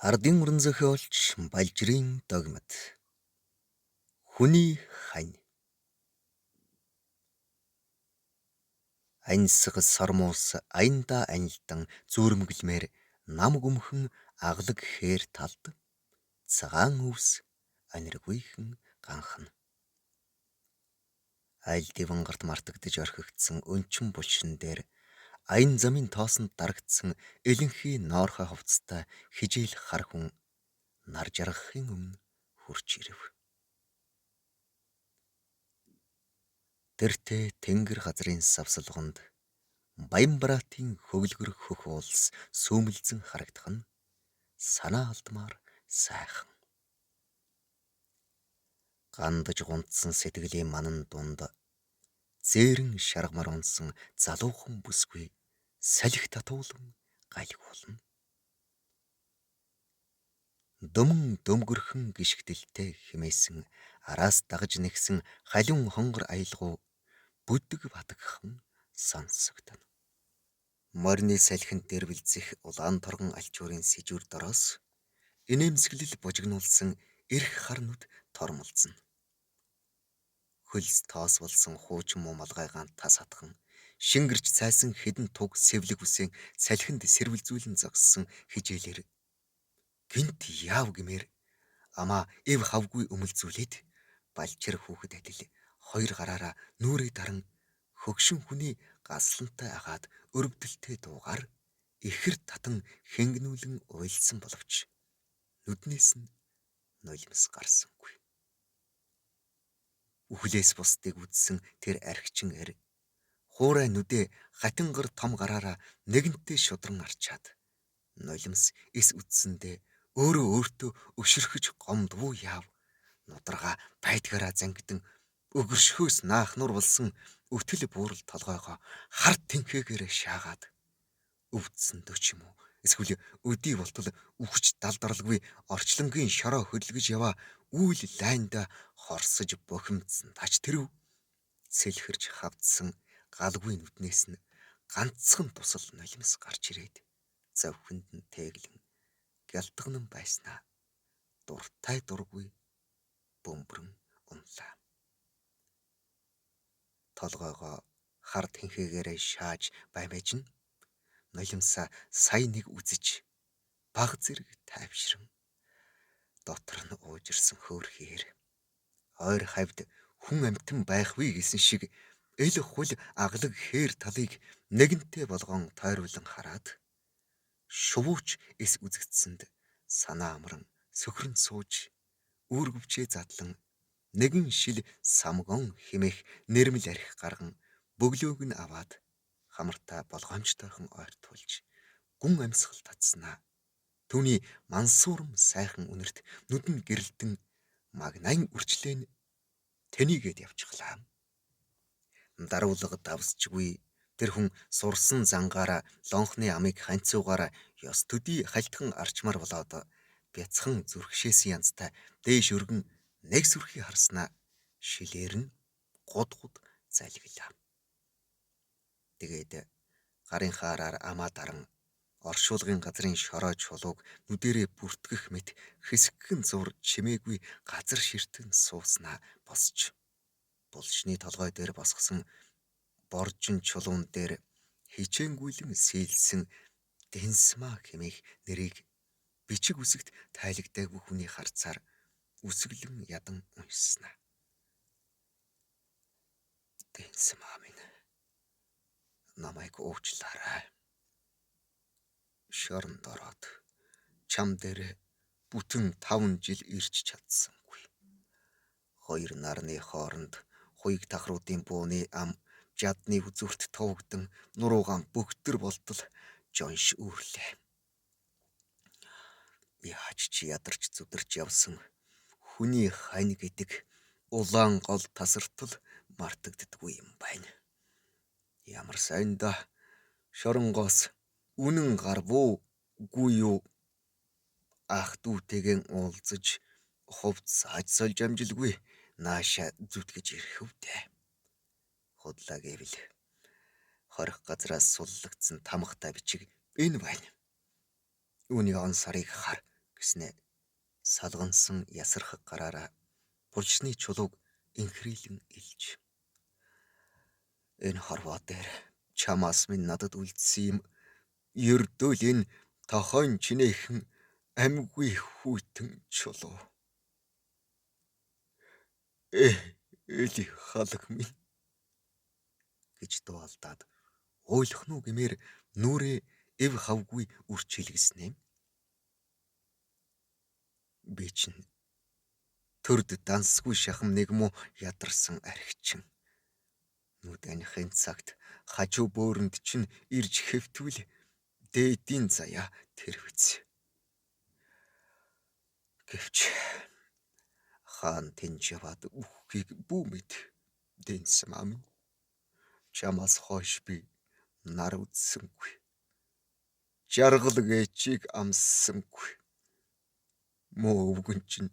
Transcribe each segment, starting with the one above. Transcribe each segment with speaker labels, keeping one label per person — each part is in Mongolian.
Speaker 1: Ардын уран зохиолч Балжирын догмат. Хүний хань. Аньсаг сормуус аянда анилдан зүүрмгэлмээр нам гүмхэн аглаг хээр талд цагаан өвс аниргүйхэн ганхна. Айл дивангарт мартагдж орхигдсан өнчин булшин дээр аян замын тоосонд дарагдсан элэнхий ноорхой хувцастай хижээл хар хүн нар жаргахын өмнө хурж ирэв. Тэртээ тэнгэр газрын савсалгонд Баянбараатын хөглгөр хөх уулс сүүмэлзэн харагдах нь санаа алдмаар сайхан. Гандаж гунтсан сэтгэлийн манан дунд зээрэн шаргамар унсан залуухан бүсгүй салхи татуулан гальгуулна. Дөмөн дөмгөрхөн гიშгдэлтэй химээсэн араас дагаж нэгсэн халиун хонгор аялгау бүдэг батгхан сонсогдно. Морины салхинд дээр бэлзэх улаан торгон алчуурын сэжүүр дороос инээмсэглэл бужигнуулсан эрх харнууд тормолзно. Хөлс тоос болсон хуучин мумалгай гант тас хатхан шингэрч цайсан хідэн туг сэвлэг үсийн салхинд сэрвэлзүүлэн зогссон хижээлэр гинт яав гэмээр амаа эв хавгүй өмөлзүүлээд Балчир хүүхэд адил хоёр гараараа нүрээ даран хөгшин хүний гаслантай агаад өрөвдөлтэй дуугаар ихэр татан хэнгнүүлэн уйлсан боловч нүднээс нь нулимс гарсангүй. Үхлээс бусдыг үзсэн тэр архичин эр хуурай нүдээ хатингар том гараараа нэгэнтээ шудран арчаад нулимс эс үтсэндээ өөрөө өөртөө өшөрхөж гомдвуу яав нудрага байдгаараа зангидан өгөршхөөс наахнур болсон өтөл буурал толгойгоо харт тэнхээгээр шаагаад өвдсөн дөч юм уу эсвэл өдий болтол үхэж далдарлгүй орчлонгийн шороо хөдөлгөж яваа үйл лайнда хорсож бухимдсан тач тэрв сэлхэрж хавдсан галгүй нүднээс нь ганцхан тусал нулимс гарч ирээд завхинд нь тэглэн гялтганан байснаа дуртай дургүй бөмбөрөн унлаа. Толгойгоо хар тэнхээгээр шааж баймаж нь нулимсаа сая нэг үзэж баг зэрэг тайвшран дотор нь уужирсан хөөрхиэр ойр хавьд хүн амтан байхгүй гэсэн шиг эл хул аглаг хээр талыг нэгэнтээ болгон тойруулан хараад шувууч эс үзэгдсэнд санаа амран сөхрөн сууж үүргэвчээ задлан нэгэн шил самгон химэх нэрмэл архи гарган бөглөөг нь аваад хамартаа болгоомжтойхон ойртуулж гүн амьсгал татснаа. Түүний мансуурм сайхан үнэрт нүдэн гэрэлтэн магнайн үрчлэн тэнийгээд явчихлаа. Даруулга давсчгүй тэр хүн сурсан зангаараа лонхны амыг ханцуугаараа ёс төдий хальтхан арчмаар болоод бяцхан зүрхшээс янзтай дээш өргөн нэг сүрхий харснаа шилээр нь гуд залгилаа. Тэгээд гарын хаараар амаа даран оршуулгын газрын шороо чулууг нүдэрээ бүртгэх мэт хэсэгхэн зур чимээгүй газар ширтэн сууснаа босч булшны толгой дээр босгосон боржин чулуун дээр хичээнгүйлэн сийлсэн Дэнсмаа хэмээх нэрийг бичиг үсэгт тайлагдаагүй хүний харцаар үсгэлэн ядан уншснаа. Дэнсмаа минь намайг уучлаарай. Шоронд ороод чам дээр бүтэн 5 жил ирч чадсангүй. Хоёр нарны хооронд хуйг тахруудын бууны ам жадны үзүүрт туугдан нуруугаан бөгтөр болтол жонш үүрлээ. Яаж ч ядарч зүдэрч явсан хүний хань гэдэг улаан гол тасартал мартагддаггүй юм байна. Ямар сайнда шоронгоос үнэн гарвуу үгүй юу ах дүүтэйгэн уулзаж хувц аж сольж амжилгүй нааша зүтгэж ирэх үвдэ. Худлаа гэвэл хорих газраас суллагдсан тамхтай бичиг энэ байна. Үүний он сарыг хар гэснээ салгансан ясархаг гараараа булчны чулууг инхрийлэн илж. Энэ хорвоо дээр чамаас минь надад үлдсэн юм ердөө л энэ тохойн чинээхэн амьгүй хүйтэн чулуу. Эли халах минь гэж дуалдаад ойлохнуу гэмээр нүрээ эв хавгүй үрчилгэснэ. Би чинь төрд дансгүй шахам нэг муу ядарсан архичин. Нүд анихын цагт хажуу бөөрөнд чинь ирж хэвтвэл дээдийн заяа тэрвэц. Гэвч хаан тэнж яваад үххийг бүү мэд дэнсэн амин. Чамаас хойш би нар үзсэнгүй. Жаргал гээчийг амссангүй. Муу өвгөн чинь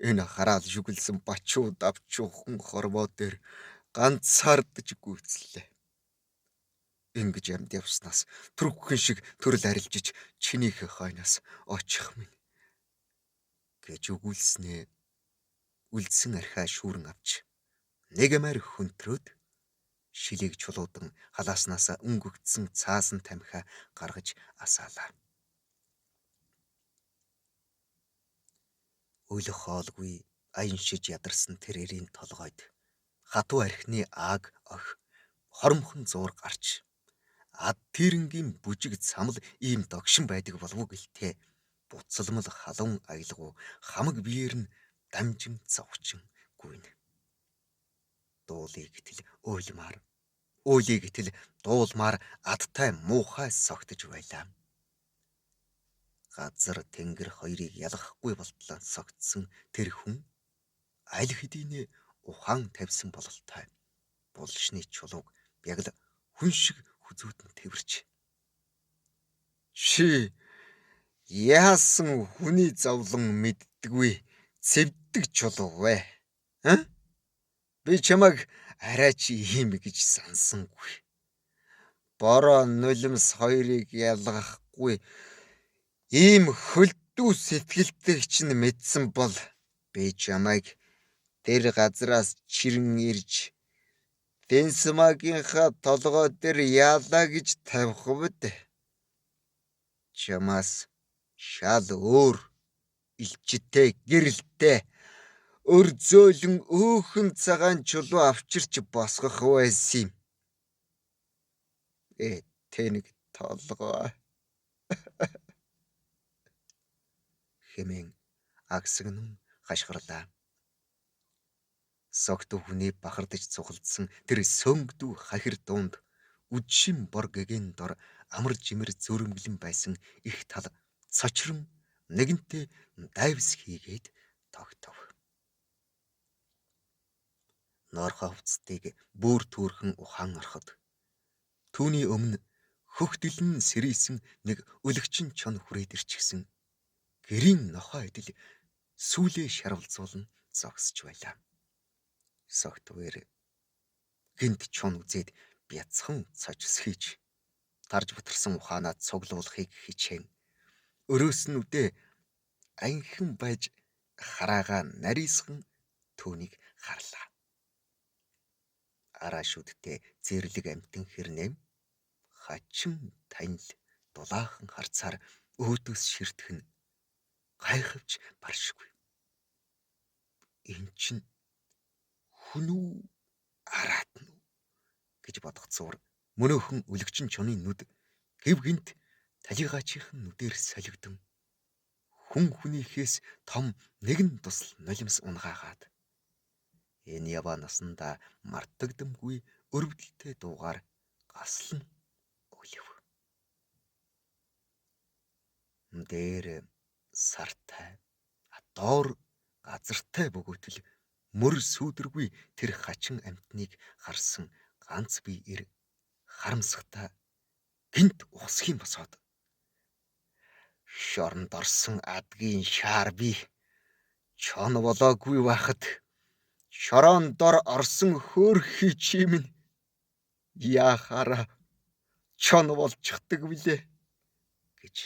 Speaker 1: энэ хараал шүглсэн бачуу давчуухан хорвоо дээр ганцаардж гүйцлээ. Ингэж амьд явснаас түргхэн шиг төрөл арилжиж чинийхээ хойноос очих минь гэж өгүүлснээ. Үлдсэн архиа шүүрэн авч нэгмээр хөнтрөөд шилийг чулуудан халааснаас өнгөгдсөн цаасан тамхиа гаргаж асаалаа. Өөлөх хоолгүй аян шиж ядарсан тэрэрийн толгойд хатуу архины ааг ох хоромхон зуур гарч ад тэрэнгийн бүжиг цамал ийм догшин байдаг болов уу гэлтэй буцалмал халуун аялгуу хамаг биеэр нь дамжин зовчин гүйнэ. Дуулыг гэтэл ойлыг гэтэл дуулмаар адтай муухай согтож байлаа. Газар тэнгэр хоёрыг ялгахгүй болтлоо согтсон тэр хүн аль хэдийнэ ухаан тавьсан бололтой булшны чулууг яг л хүн шиг хүзүүтэн тэрвэрч. Чи яасан хүний зовлон мэддэггүй цэвдэг чулуу вэ? Би чамайг арай чи ийм гэж сансангүй. Бороо нулимс хоёрыг ялгахгүй ийм хөлдүү сэтгэлтэй чинь мэдсэн бол би чамайг тэр газраас чирэн ирж Дэнсмагийнхаа толгой дээр яалаа гэж тавих мэд. Чамаас шал өөр илчтэй гэрэлтэй өр зөөлөн өөхөн цагаан чулуу авчирч босгох байсан юм. Тэнэг толгой хэмээн агсагнан хашгирлаа. Согт хүний бахардж цухалдсан тэр сөнгдүү хахир дуунд үдшин бор гэгийн дор амар жимэр зүрэмглэн байсан их тал цочрон нэгэнтээ дайвс хийгээд тогтов. Ноорхоо хувцтыг бүр түүрхэн ухаан ороход түүний өмнө хөхтөлн сэрийсэн нэг өлөгчин чон хүрээд ирчихсэн гэрийн нохоо идэл сүүлээ шарвалзуулан зогсож байлаа. Согтвэр гинт чон үзээд бяцхан цочс хийж тарж бутарсан ухаанаа цуглуулахыг хичээн өрөөснүүдээ анхин байж хараага нарийсхан түүнийг харлаа. Арашүүдтэй зэрлэг амтэн хэрнэм хачин танил дулаахан харцаар өөдөөс ширтэх нь гайхавч баршгүй. Эн чинь хүн үү араат нь гэж бодгоцоор мөнөөхөн өлөгчин чоны нүд гів гинт талигаачихын нүдээр солигдсон. Хүн хүнийхээс том нэгэн тусал нулимс унгаагаад энэ яваа насанда мартагдамгүй өрөвдөлтэй дуугаар гаслан өглөв. Дээр сартай доор газартай бөгөөтөл мөр сүүдэргүй тэр хачин амтныг харсан ганц би ир харамсахта гинт ухсхийн босоод шоронд орсон адгийн шаар би чон болоогүй байхад шорон дор орсон хөөрхий чим нь яахаараа чон болчихдаг билээ гэж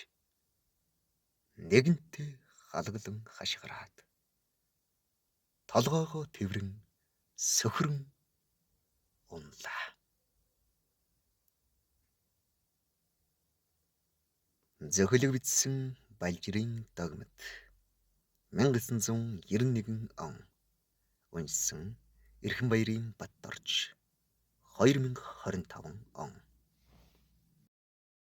Speaker 1: нэгэнтээ халаглан хашгираад толгоогоо тэврэн сөхрөн унлаа. Зохилог бичсэн Балжирын догмат 1991 он. Уншсан Эрхэнбаярын Батторж 2025 он.